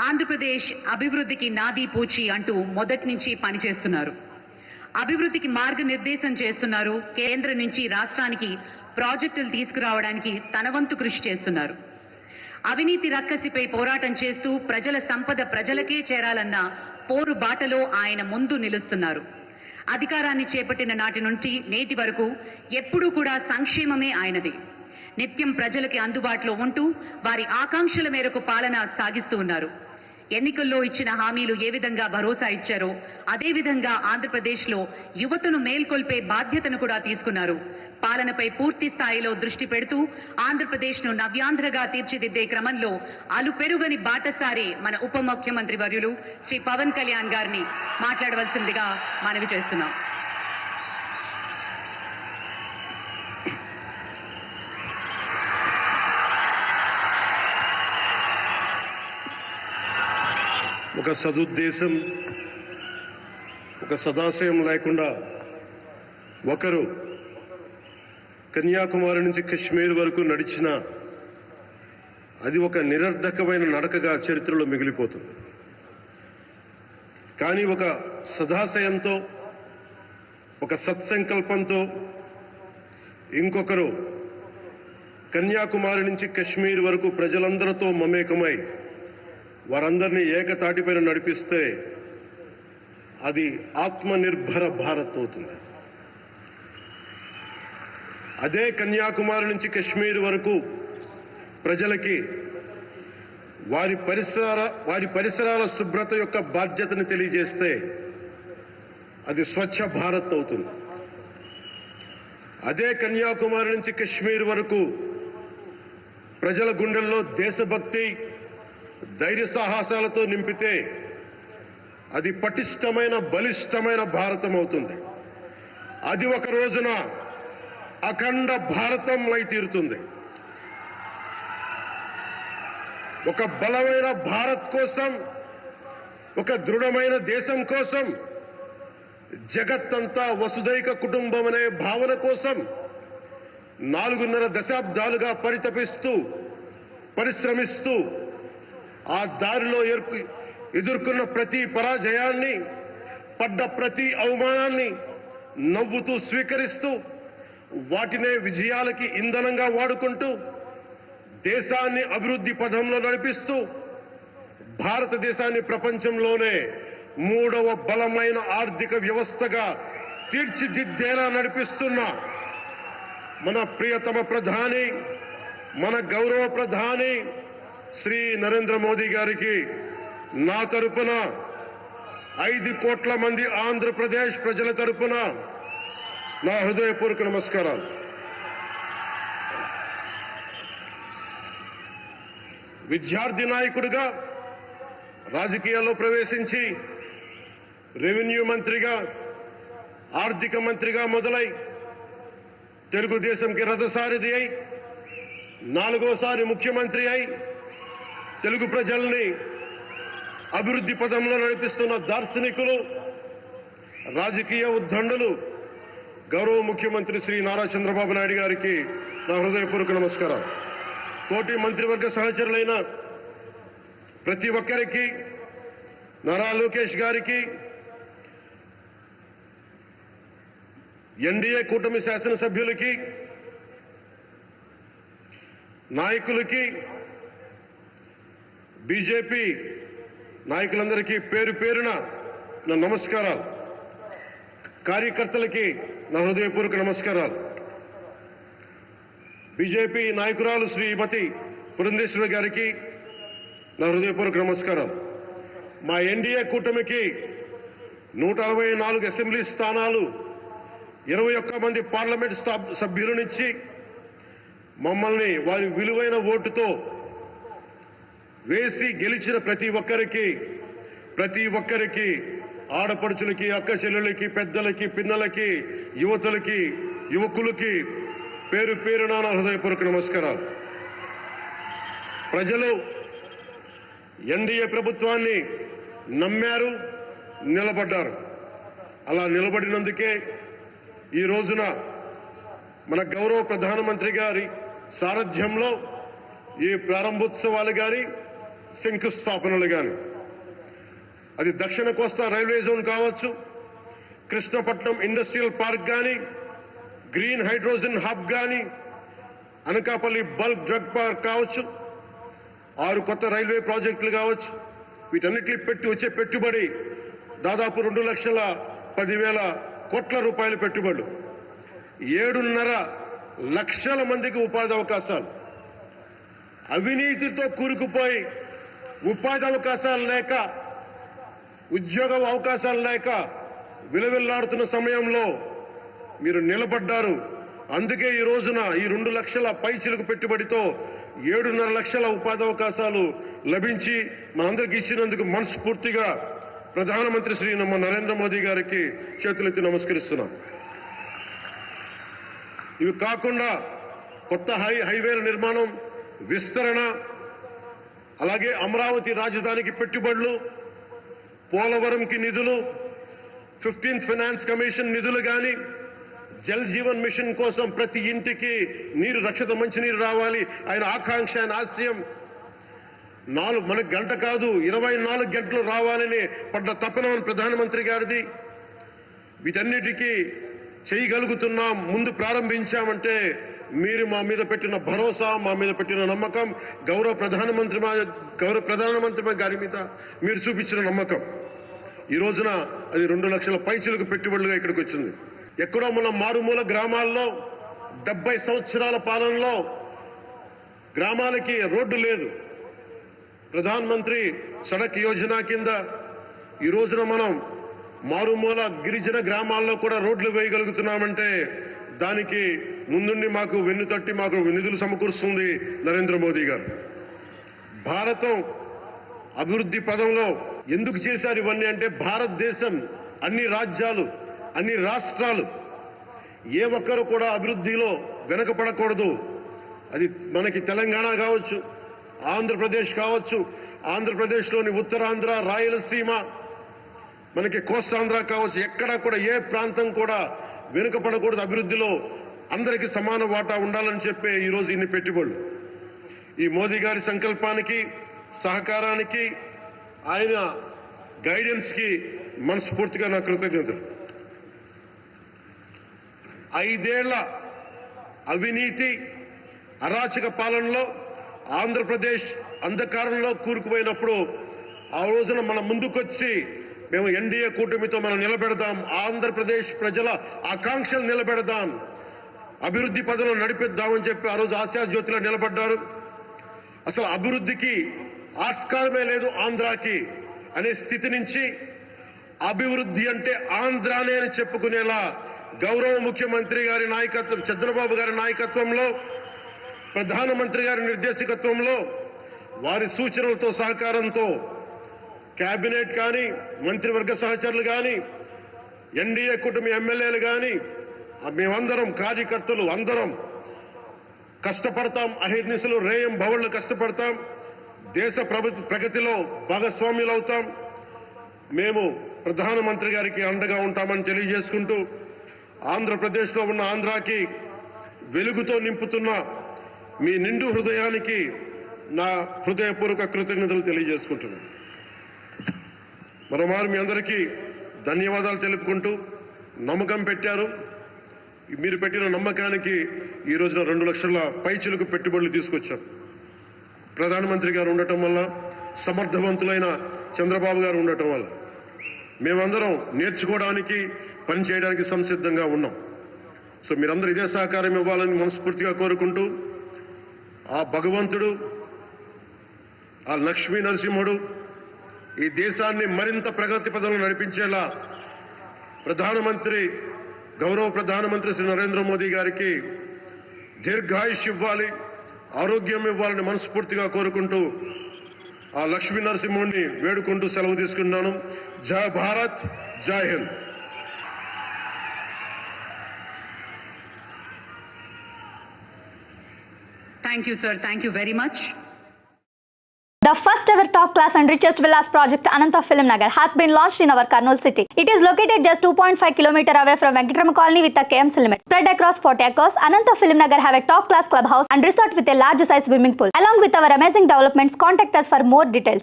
ఆంధ్రప్రదేశ్ అభివృద్ధికి నాదీ పూచి అంటూ మొదటి నుంచి పనిచేస్తున్నారు. అభివృద్ధికి మార్గనిర్దేశం చేస్తున్నారు. కేంద్రం నుంచి రాష్ట్రానికి ప్రాజెక్టులు తీసుకురావడానికి తన వంతు కృషి చేస్తున్నారు. అవినీతి రక్కసిపై పోరాటం చేస్తూ ప్రజల సంపద ప్రజలకే చేరాలన్న పోరు బాటలో ఆయన ముందు నిలుస్తున్నారు. అధికారాన్ని చేపట్టిన నాటి నుంచి నేటి వరకు ఎప్పుడూ కూడా సంక్షేమమే ఆయనది. నిత్యం ప్రజలకి అందుబాటులో ఉంటూ వారి ఆకాంక్షల మేరకు పాలన సాగిస్తూ ఉన్నారు. ఎన్నికల్లో ఇచ్చిన హామీలు ఏ విధంగా భరోసా ఇచ్చారో అదే విధంగా ఆంధ్రప్రదేశ్లో యువతను మేల్కొల్పే బాధ్యతను కూడా తీసుకున్నారు. పాలనపై పూర్తి స్థాయిలో దృష్టి పెడుతూ ఆంధ్రప్రదేశ్ను నవ్యాంధ్రగా తీర్చిదిద్దే క్రమంలో అలుపెరుగని బాటసారి మన ఉప ముఖ్యమంత్రి వర్యులు శ్రీ పవన్ కళ్యాణ్ గారిని మాట్లాడవలసిందిగా మనవి చేస్తున్నాం. ఒక సదుద్దేశం, ఒక సదాశయం లేకుండా ఒకరు కన్యాకుమారి నుంచి కశ్మీర్ వరకు నడిచిన అది ఒక నిరర్ధకమైన నడకగా చరిత్రలో మిగిలిపోతుంది. కానీ ఒక సదాశయంతో, ఒక సత్సంకల్పంతో ఇంకొకరు కన్యాకుమారి నుంచి కశ్మీర్ వరకు ప్రజలందరితో మమేకమై వారందరినీ ఏకతాటిపైన నడిపిస్తే అది ఆత్మనిర్భర భారత్ అవుతుంది. అదే కన్యాకుమారి నుంచి కశ్మీర్ వరకు ప్రజలకి వారి పరిసరాల శుభ్రత యొక్క బాధ్యతను తెలియజేస్తే అది స్వచ్ఛ భారత్ అవుతుంది. అదే కన్యాకుమారి నుంచి కశ్మీర్ వరకు ప్రజల గుండెల్లో దేశభక్తి, ధైర్య సాహసాలతో నింపితే అది పటిష్టమైన, బలిష్టమైన భారతం అవుతుంది. అది ఒక రోజున అఖండ భారతం అయి తీరుతుంది. ఒక బలమైన భారత్ కోసం, ఒక దృఢమైన దేశం కోసం, జగత్తంతా వసుదైక కుటుంబం అనే భావన కోసం 4.5 దశాబ్దాలుగా పరితపిస్తూ, పరిశ్రమిస్తూ ఆ దారిలో ఎదుర్కొన్న ప్రతి పరాజయాన్ని, పడ్డ ప్రతి అవమానాన్ని నవ్వుతూ స్వీకరిస్తూ వాటినే విజయాలకి ఇంధనంగా వాడుకుంటూ దేశాన్ని అభివృద్ధి పథంలో నడిపిస్తూ భారతదేశాన్ని ప్రపంచంలోనే 3వ బలమైన ఆర్థిక వ్యవస్థగా తీర్చిదిద్దేలా నడిపిస్తున్న మన ప్రియతమ ప్రధాని, మన గౌరవ ప్రధాని శ్రీ నరేంద్ర మోదీ గారికి నా తరపున 5 కోట్ల మంది ఆంధ్రప్రదేశ్ ప్రజల తరపున నా హృదయపూర్వక నమస్కారాలు. విద్యార్థి నాయకుడిగా రాజకీయాల్లో ప్రవేశించి రెవెన్యూ మంత్రిగా, ఆర్థిక మంత్రిగా మొదలై తెలుగుదేశంకి రథసారథి అయి 4వసారి ముఖ్యమంత్రి అయి తెలుగు ప్రజల్ని అభివృద్ధి పదంలో నడిపిస్తున్న దార్శనికులు, రాజకీయ ఉద్దండులు గౌరవ ముఖ్యమంత్రి శ్రీ నారా చంద్రబాబు నాయుడు గారికి నా హృదయపూర్వక నమస్కారం. తోటి మంత్రివర్గ సహచరులైన ప్రతి ఒక్కరికి, నారా లోకేష్ గారికి, ఎన్డీఏ కూటమి శాసనసభ్యులకి, నాయకులకి, బీజేపీ నాయకులందరికీ పేరు పేరున నా నమస్కారాలు. కార్యకర్తలకి నా హృదయపూర్వక నమస్కారాలు. బీజేపీ నాయకురాలు శ్రీమతి పురంధేశ్వరి గారికి నా హృదయపూర్వక నమస్కారాలు. మా ఎన్డీఏ కూటమికి 164 అసెంబ్లీ స్థానాలు, 21 మంది పార్లమెంట్ సభ్యులనిచ్చి మమ్మల్ని వారి విలువైన ఓటుతో వేసి గెలిచిన ప్రతి ఒక్కరికి ఆడపడుచులకి, అక్క చెల్లెలకి, పెద్దలకి, పిన్నలకి, యువతులకి, యువకులకి పేరు పేరున నా హృదయపూర్వక నమస్కారాలు. ప్రజలు ఎన్డీఏ ప్రభుత్వాన్ని నమ్మారు, నిలబడ్డారు. అలా నిలబడినందుకే ఈ రోజున మన గౌరవ ప్రధానమంత్రి గారి సారథ్యంలో ఈ ప్రారంభోత్సవాలు కానీ, శంకుస్థాపనలు కానీ, అది దక్షిణ కోస్తా రైల్వే జోన్ కావచ్చు, కృష్ణపట్నం ఇండస్ట్రియల్ పార్క్ కానీ, గ్రీన్ హైడ్రోజన్ హబ్ కానీ, అనకాపల్లి బల్క్ డ్రగ్ పార్క్ కావచ్చు, 6 కొత్త రైల్వే ప్రాజెక్టులు కావచ్చు, వీటన్నిటిని వచ్చే పెట్టుబడి దాదాపు 2,10,000 కోట్ల రూపాయల పెట్టుబడులు, 7.5 లక్షల మందికి ఉపాధి అవకాశాలు. అవినీతితో కూరుకుపోయి ఉపాధి అవకాశాలు లేక, ఉద్యోగ అవకాశాలు లేక విలవిల్లాడుతున్న సమయంలో మీరు నిలబడ్డారు. అందుకే ఈ రోజున ఈ 2 లక్షల పైచిలకు పెట్టుబడితో 7.5 లక్షల ఉపాధి అవకాశాలు లభించి మనందరికీ ఇచ్చినందుకు మనస్ఫూర్తిగా ప్రధానమంత్రి శ్రీ నరేంద్ర మోదీ గారికి చేతులెత్తి నమస్కరిస్తున్నాం. ఇవి కాకుండా కొత్త హైవేల నిర్మాణం, విస్తరణ, అలాగే అమరావతి రాజధానికి పెట్టుబడులు, పోలవరంకి నిధులు, 15th ఫైనాన్స్ కమిషన్ నిధులు కానీ, జల్ జీవన్ మిషన్ కోసం ప్రతి ఇంటికి నీరు, రక్షిత మంచినీరు రావాలి, ఆయన ఆకాంక్ష, ఆయన ఆశయం. మనకు గంట కాదు 24 గంటలు రావాలని పడ్డ తపన ప్రధానమంత్రి గారిది. వీటన్నిటికీ చేయగలుగుతున్నాం, ముందు ప్రారంభించామంటే మీరు మా మీద పెట్టిన భరోసా, మా మీద పెట్టిన నమ్మకం, గౌరవ ప్రధానమంత్రి గారి మీద మీరు చూపించిన నమ్మకం. ఈ రోజున అది 2 లక్షల పైచులకు పెట్టుబడులుగా ఇక్కడికి వచ్చింది. ఎక్కడో మన మారుమూల గ్రామాల్లో 70 సంవత్సరాల పాలనలో గ్రామాలకి రోడ్డు లేదు. ప్రధానమంత్రి సడక్ యోజన కింద ఈ రోజున మనం మారుమూల గిరిజన గ్రామాల్లో కూడా రోడ్లు వేయగలుగుతున్నామంటే దానికి ముందుండి మాకు వెన్నుతట్టి మాకు నిధులు సమకూరుస్తుంది నరేంద్ర మోదీ గారు. భారతం అభివృద్ధి పదంలో ఎందుకు చేశారు ఇవన్నీ అంటే, భారతదేశం అన్ని రాజ్యాలు, అన్ని రాష్ట్రాలు ఏ ఒక్కరు కూడా అభివృద్ధిలో వెనకపడకూడదు. అది మనకి తెలంగాణ కావచ్చు, ఆంధ్రప్రదేశ్ కావచ్చు, ఆంధ్రప్రదేశ్లోని ఉత్తరాంధ్ర, రాయలసీమ, మనకి కోస్తాంధ్ర కావచ్చు, ఎక్కడా కూడా ఏ ప్రాంతం కూడా వెనుకపడకూడదు. అభివృద్ధిలో అందరికీ సమాన వాటా ఉండాలని చెప్పే ఈరోజు ఇన్ని పెట్టుబడులు. ఈ మోదీ గారి సంకల్పానికి, సహకారానికి, ఆయన గైడెన్స్ కి మనస్ఫూర్తిగా నా కృతజ్ఞతలు. 5 ఏళ్ల అవినీతి అరాచక పాలనలో ఆంధ్రప్రదేశ్ అంధకారంలో కూరుకుపోయినప్పుడు ఆ రోజున మన ముందుకొచ్చి మేము ఎన్డీఏ కూటమితో మనం నిలబెడదాం, ఆంధ్రప్రదేశ్ ప్రజల ఆకాంక్షలు నిలబెడదాం, అభివృద్ధి పదంలో నడిపిద్దామని చెప్పి ఆ రోజు ఆశాజ్యోతిలో నిలబడ్డారు. అసలు అభివృద్ధికి ఆస్కారమే లేదు ఆంధ్రాకి అనే స్థితి నుంచి అభివృద్ధి అంటే ఆంధ్రానే అని చెప్పుకునేలా గౌరవ ముఖ్యమంత్రి గారి నాయకత్వం, చంద్రబాబు గారి నాయకత్వంలో, ప్రధానమంత్రి గారి నిర్దేశకత్వంలో, వారి సూచనలతో సహకారంతో కేబినెట్ కానీ, మంత్రివర్గ సహచరులు కానీ, ఎన్డీఏ కూటమి ఎమ్మెల్యేలు కానీ, మేమందరం కార్యకర్తలు అందరం కష్టపడతాం. అహిర్నిశలు రేయం భవళ్లు కష్టపడతాం. దేశ ప్రగతిలో భాగస్వామ్యులు అవుతాం. మేము ప్రధానమంత్రి గారికి అండగా ఉంటామని తెలియజేసుకుంటూ, ఆంధ్రప్రదేశ్లో ఉన్న ఆంధ్రాకి వెలుగుతో నింపుతున్న మీ నిండు హృదయానికి నా హృదయపూర్వక కృతజ్ఞతలు తెలియజేసుకుంటున్నాను. మరోమారు మీ అందరికీ ధన్యవాదాలు తెలుపుకుంటూ, నమ్మకం పెట్టారు. మీరు పెట్టిన నమ్మకానికి ఈ రోజున 2 లక్షల పైచిలకు పెట్టుబడులు తీసుకొచ్చాం. ప్రధానమంత్రి గారు ఉండటం వల్ల, సమర్థవంతులైన చంద్రబాబు గారు ఉండటం వల్ల మేమందరం నేర్చుకోవడానికి, పనిచేయడానికి సంసిద్ధంగా ఉన్నాం. సో మీరందరూ ఇదే సహకారం ఇవ్వాలని మనస్ఫూర్తిగా కోరుకుంటూ, ఆ భగవంతుడు, ఆ లక్ష్మీ నరసింహుడు ఈ దేశాన్ని మరింత ప్రగతి పదంలో నడిపించేలా గౌరవ ప్రధానమంత్రి శ్రీ నరేంద్ర మోదీ గారికి దీర్ఘాయుష్ ఇవ్వాలి, ఆరోగ్యం ఇవ్వాలని మనస్ఫూర్తిగా కోరుకుంటూ, ఆ లక్ష్మీ నరసింహుడిని వేడుకుంటూ సెలవు తీసుకున్నాను. జై భారత్, జై Hind. Thank you, sir. Thank you very much. The first ever top class and richest villas project Ananta Film Nagar has been launched in our Kurnool city. It is located just 2.5 km away from Venkatrama Colony with a KMC limit. Spread across 40 acres, Ananta Film Nagar have a top class clubhouse and resort with a large size swimming pool. Along with our amazing developments, contact us for more details.